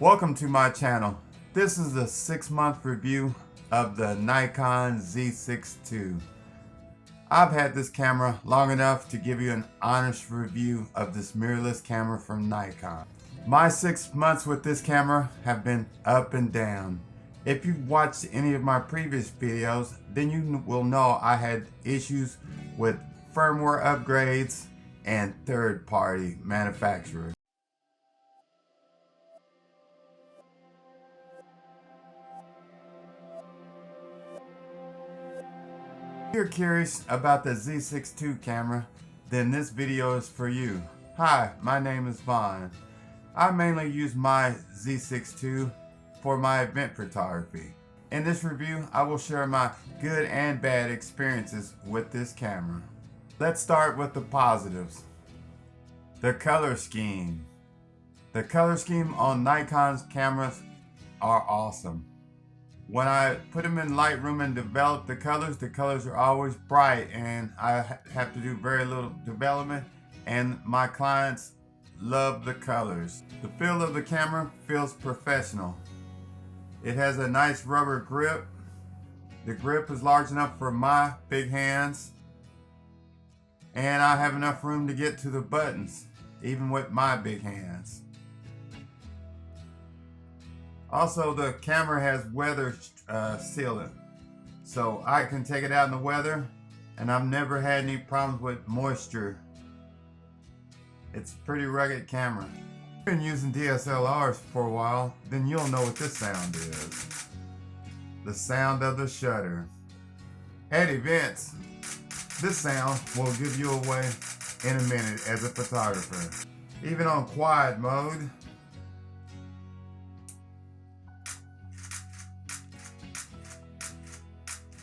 Welcome to my channel. This is a 6-month review of the Nikon Z6 II. I've had this camera long enough to give you an honest review of this mirrorless camera from Nikon. My 6 months with this camera have been up and down. If you've watched any of my previous videos, then you will know I had issues with firmware upgrades and third-party manufacturers. If you're curious about the Z6 II camera, then this video is for you. Hi, my name is Vaughn. I mainly use my Z6 II for my event photography. In this review, I will share my good and bad experiences with this camera. Let's start with the positives. The color scheme. The color scheme on Nikon's cameras are awesome. When I put them in Lightroom and develop the colors are always bright, and I have to do very little development, and my clients love the colors. The feel of the camera feels professional. It has a nice rubber grip. The grip is large enough for my big hands, and I have enough room to get to the buttons, even with my big hands. Also, the camera has weather sealant, so I can take it out in the weather, and I've never had any problems with moisture. It's a pretty rugged camera. If you've been using DSLRs for a while, then you'll know what this sound is. The sound of the shutter. At events, this sound will give you away in a minute as a photographer. Even on quiet mode,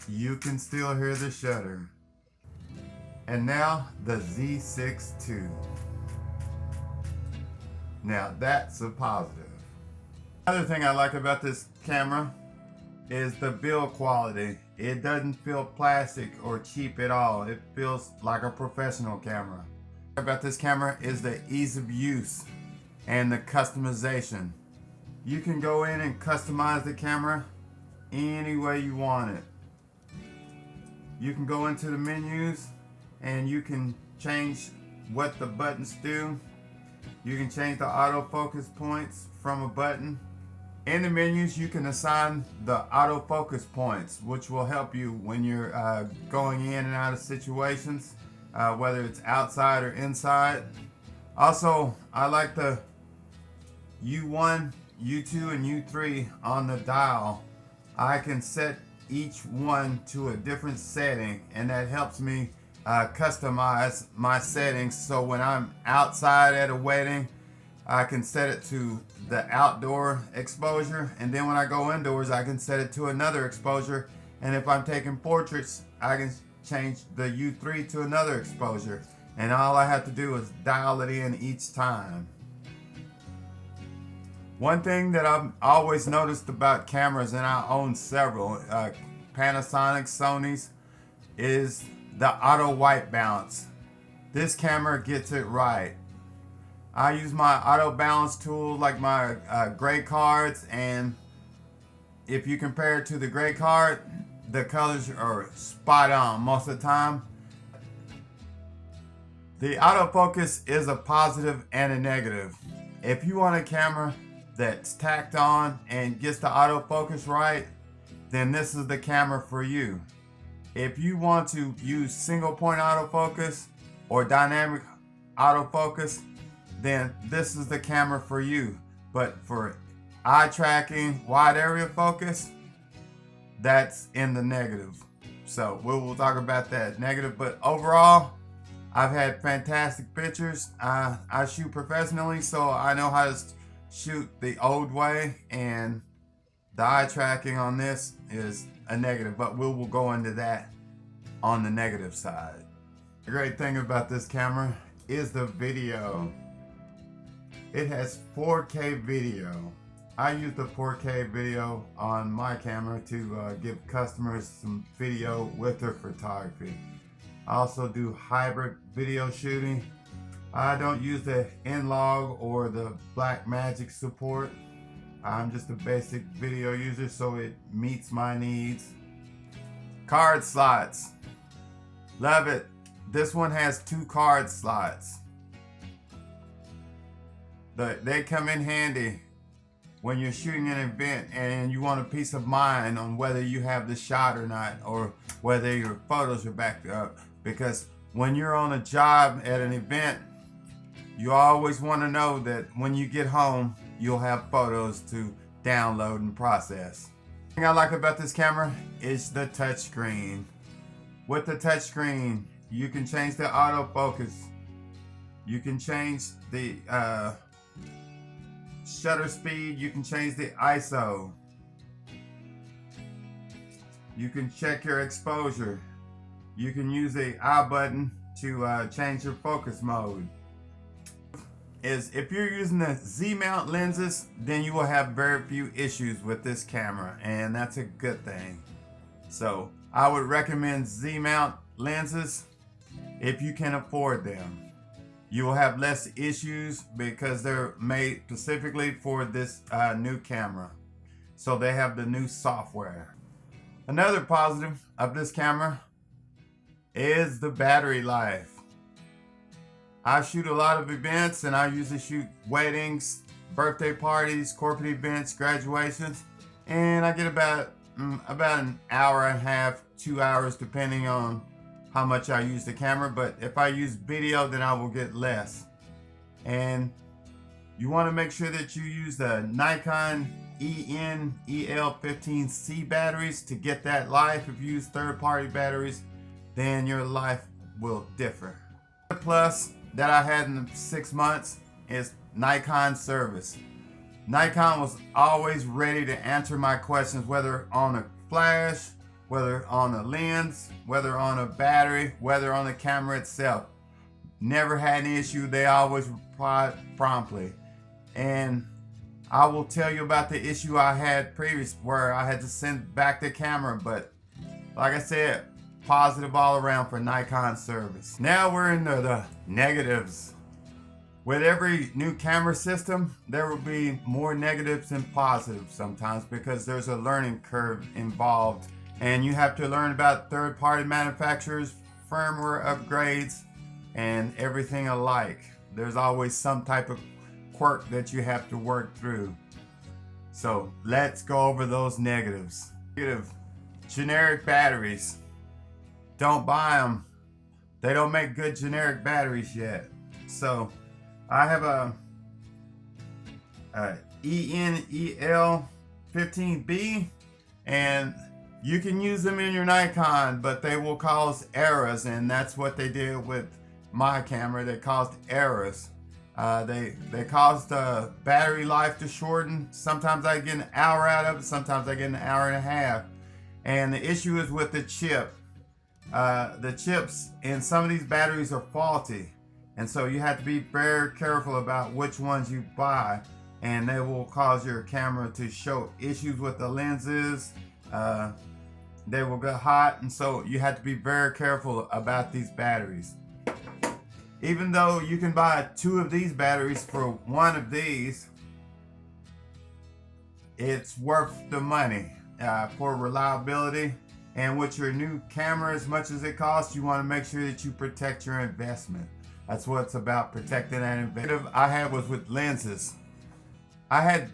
you can still hear the shutter. And now the Z6 II. Now that's a positive. Another thing I like about this camera is the build quality. It doesn't feel plastic or cheap at all. It feels like a professional camera. About this camera is the ease of use and the customization. You can go in and customize the camera any way you want it. You can go into the menus and you can change what the buttons do. You can change the autofocus points from a button. In the menus, you can assign the autofocus points, which will help you when you're going in and out of situations, whether it's outside or inside. Also, I like the U1, U2, and U3 on the dial. I can set each one to a different setting, and that helps me customize my settings. So when I'm outside at a wedding, I can set it to the outdoor exposure, and then when I go indoors, I can set it to another exposure. And if I'm taking portraits, I can change the U3 to another exposure, and all I have to do is dial it in each time. One thing that I've always noticed about cameras, and I own several, Panasonic, Sony's, is the auto white balance. This camera gets it right. I use my auto balance tool like my gray cards, and if you compare it to the gray card, the colors are spot on most of the time. The autofocus is a positive and a negative. If you want a camera that's tacked on and gets the autofocus right, then this is the camera for you. If you want to use single point autofocus or dynamic autofocus, then this is the camera for you. But for eye tracking, wide area focus, that's in the negative. So we'll talk about that negative, but overall, I've had fantastic pictures. I shoot professionally, so I know how to shoot the old way, and the eye tracking on this is a negative, but we will go into that on the negative side. The great thing about this camera is the video. It has 4K video. I use the 4K video on my camera to give customers some video with their photography. I also do hybrid video shooting. I don't use the N-Log or the Blackmagic support. I'm just a basic video user, so it meets my needs. Card slots. Love it. This one has 2 card slots. They come in handy when you're shooting an event and you want a peace of mind on whether you have the shot or not, or whether your photos are backed up. Because when you're on a job at an event, you always want to know that when you get home, you'll have photos to download and process. The thing I like about this camera is the touchscreen. With the touchscreen, you can change the autofocus. You can change the shutter speed. You can change the ISO. You can check your exposure. You can use the I button to change your focus mode. If you're using the Z mount lenses, then you will have very few issues with this camera, and that's a good thing. So I would recommend Z mount lenses if you can afford them. You will have less issues because they're made specifically for this new camera. So they have the new software. Another positive of this camera is the battery life. I shoot a lot of events, and I usually shoot weddings, birthday parties, corporate events, graduations, and I get about an hour and a half, 2 hours, depending on how much I use the camera. But if I use video, then I will get less. And you want to make sure that you use the Nikon EL15C batteries to get that life. If you use third-party batteries, then your life will differ. The plus that I had in the 6 months is Nikon Service. Nikon was always ready to answer my questions, whether on a flash, whether on a lens, whether on a battery, whether on the camera itself. Never had an issue. They always replied promptly. And I will tell you about the issue I had previous, where I had to send back the camera, but like I said, positive all around for Nikon Service. Now we're into the negatives. With every new camera system, there will be more negatives than positives sometimes, because there's a learning curve involved, and you have to learn about third-party manufacturers, firmware upgrades, and everything alike. There's always some type of quirk that you have to work through. So let's go over those negatives. Negative: generic batteries. Don't buy them. They don't make good generic batteries yet. So I have a ENEL15B, and you can use them in your Nikon, but they will cause errors, and that's what they did with my camera. They caused errors. They caused the battery life to shorten. Sometimes I get an hour out of it, sometimes I get an hour and a half. And the issue is with the chip. The chips in some of these batteries are faulty, and so you have to be very careful about which ones you buy, and they will cause your camera to show issues with the lenses. They will get hot, and so you have to be very careful about these batteries. Even though you can buy 2 of these batteries for 1 of these, it's worth the money for reliability. And with your new camera, as much as it costs, you want to make sure that you protect your investment. That's what it's about, protecting that investment. I had was with lenses. I had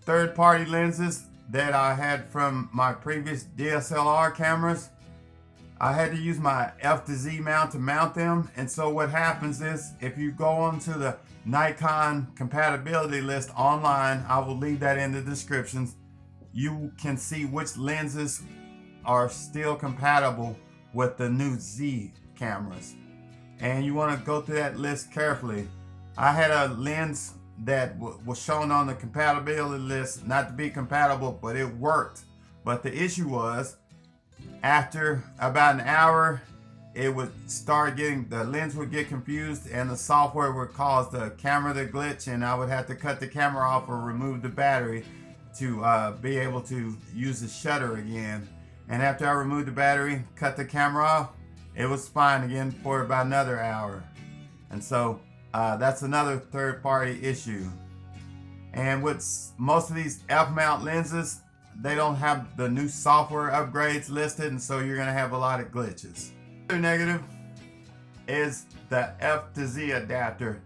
third-party lenses that I had from my previous DSLR cameras. I had to use my FTZ mount to mount them. And so what happens is, if you go onto the Nikon compatibility list online, I will leave that in the descriptions, you can see which lenses are still compatible with the new Z cameras, and you want to go through that list carefully. I had a lens that was shown on the compatibility list not to be compatible, but it worked. But the issue was, after about an hour, it would start getting, the lens would get confused, and the software would cause the camera to glitch, and I would have to cut the camera off or remove the battery to be able to use the shutter again. And after I removed the battery, cut the camera off, it was fine again for about another hour. And so that's another third-party issue. And with most of these F-mount lenses, they don't have the new software upgrades listed, and so you're going to have a lot of glitches. The negative is the FTZ adapter.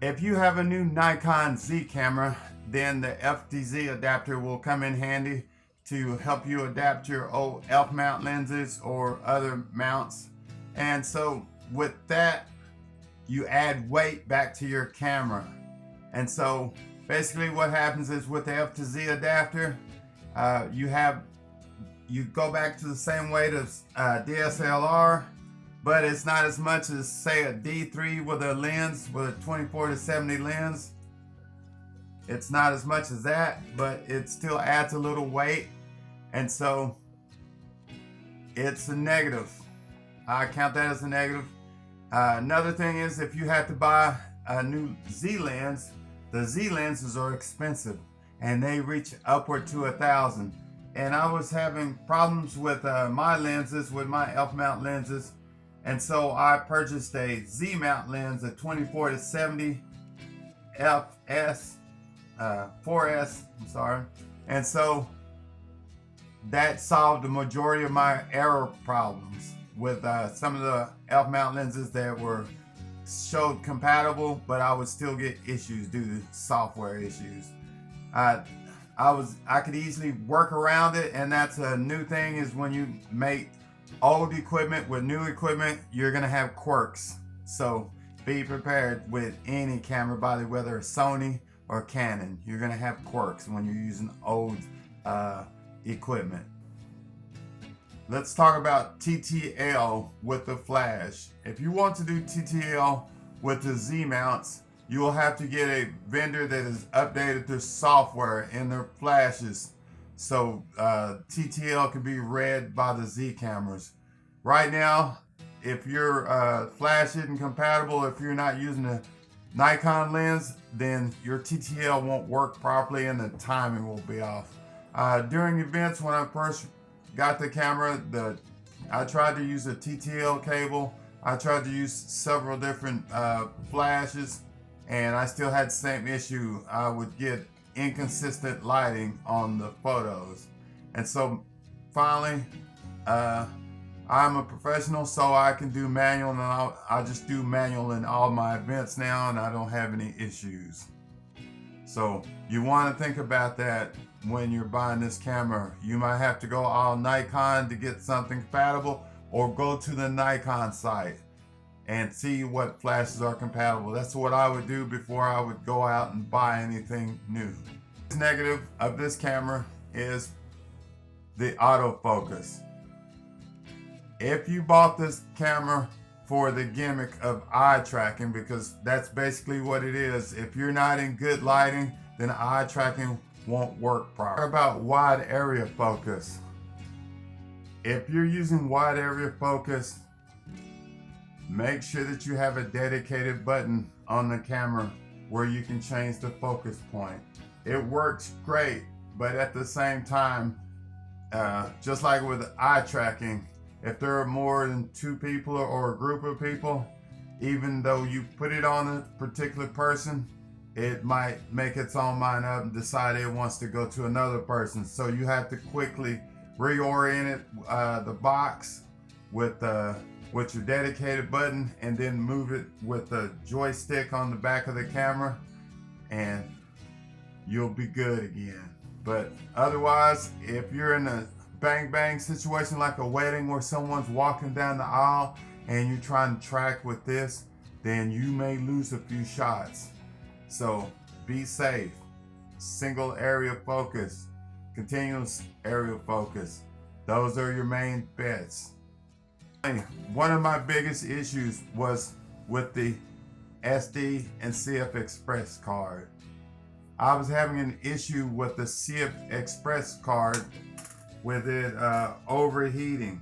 If you have a new Nikon Z camera, then the FTZ adapter will come in handy to help you adapt your old F-mount lenses or other mounts. And so with that, you add weight back to your camera. And so basically what happens is with the FTZ adapter, you go back to the same weight as DSLR, but it's not as much as say a D3 with a lens, with a 24-70 lens. It's not as much as that, but it still adds a little weight. And so it's a negative. I count that as a negative. Another thing is if you have to buy a new Z lens, the Z lenses are expensive and they reach upward to $1,000. And I was having problems with my lenses, with my F-mount lenses. And so I purchased a Z mount lens, a 24-70 4S, I'm sorry. And so that solved the majority of my error problems with some of the F-mount lenses that showed compatible, but I would still get issues due to software issues. I could easily work around it, and that's a new thing, is when you make old equipment with new equipment, you're gonna have quirks. So be prepared with any camera body, whether it's Sony or Canon. You're gonna have quirks when you're using old equipment. Let's talk about TTL with the flash. If you want to do TTL with the Z mounts, you will have to get a vendor that has updated their software in their flashes, so TTL can be read by the Z cameras. Right now, if your flash isn't compatible, if you're not using a Nikon lens, then your TTL won't work properly and the timing will be off. During events, when I first got the camera, I tried to use a TTL cable. I tried to use several different flashes, and I still had the same issue. I would get inconsistent lighting on the photos. And so finally, I'm a professional, so I can do manual, and I just do manual in all my events now, and I don't have any issues. So you want to think about that when you're buying this camera. You might have to go all Nikon to get something compatible, or go to the Nikon site and see what flashes are compatible. That's what I would do before I would go out and buy anything new. The negative of this camera is the autofocus. If you bought this camera for the gimmick of eye tracking, because that's basically what it is, if you're not in good lighting, then eye tracking won't work properly. About wide area focus. If you're using wide area focus, make sure that you have a dedicated button on the camera where you can change the focus point. It works great, but at the same time, just like with eye tracking, if there are more than two people or a group of people, even though you put it on a particular person, it might make its own mind up and decide it wants to go to another person. So you have to quickly reorient the box with your dedicated button, and then move it with the joystick on the back of the camera, and you'll be good again. But otherwise, if you're in a bang bang situation like a wedding where someone's walking down the aisle and you're trying to track with this, then you may lose a few shots. So be safe. Single area focus, continuous area focus. Those are your main bets. One of my biggest issues was with the SD and CF Express card. I was having an issue with the CF Express card with it overheating.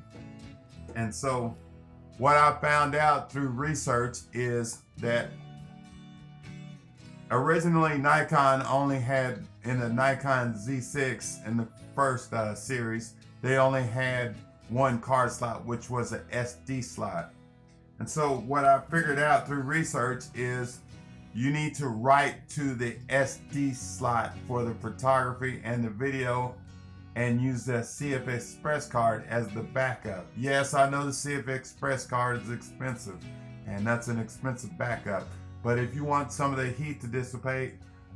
And so what I found out through research is that originally Nikon only had, in the Nikon Z6 in the first series, they only had one card slot, which was an SD slot. And so what I figured out through research is you need to write to the SD slot for the photography and the video and use the CF Express card as the backup. Yes, I know the CF Express card is expensive, and that's an expensive backup. But if you want some of the heat to dissipate,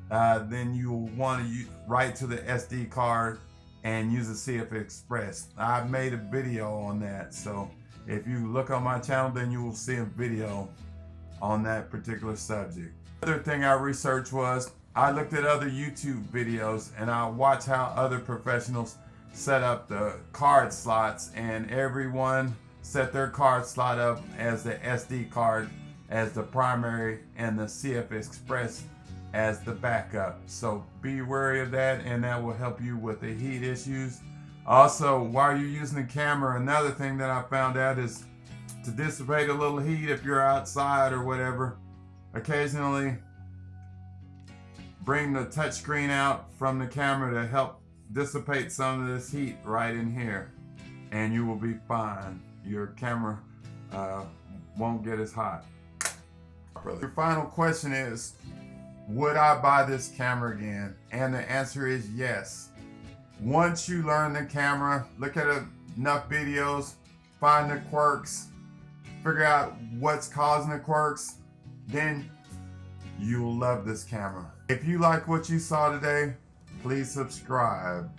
then you will want to write to the SD card and use the CF Express. I've made a video on that, so if you look on my channel, then you will see a video on that particular subject. Another thing I researched was I looked at other YouTube videos and I watched how other professionals set up the card slots, and everyone set their card slot up as the SD card as the primary and the CF Express as the backup. So be wary of that, and that will help you with the heat issues. Also, while you're using the camera, another thing that I found out is to dissipate a little heat if you're outside or whatever, occasionally bring the touchscreen out from the camera to help dissipate some of this heat right in here, and you will be fine. Your camera won't get as hot. Your final question is, would I buy this camera again? And the answer is yes. Once you learn the camera, look at enough videos, find the quirks, figure out what's causing the quirks, then you will love this camera. If you like what you saw today, please subscribe.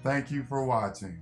Thank you for watching.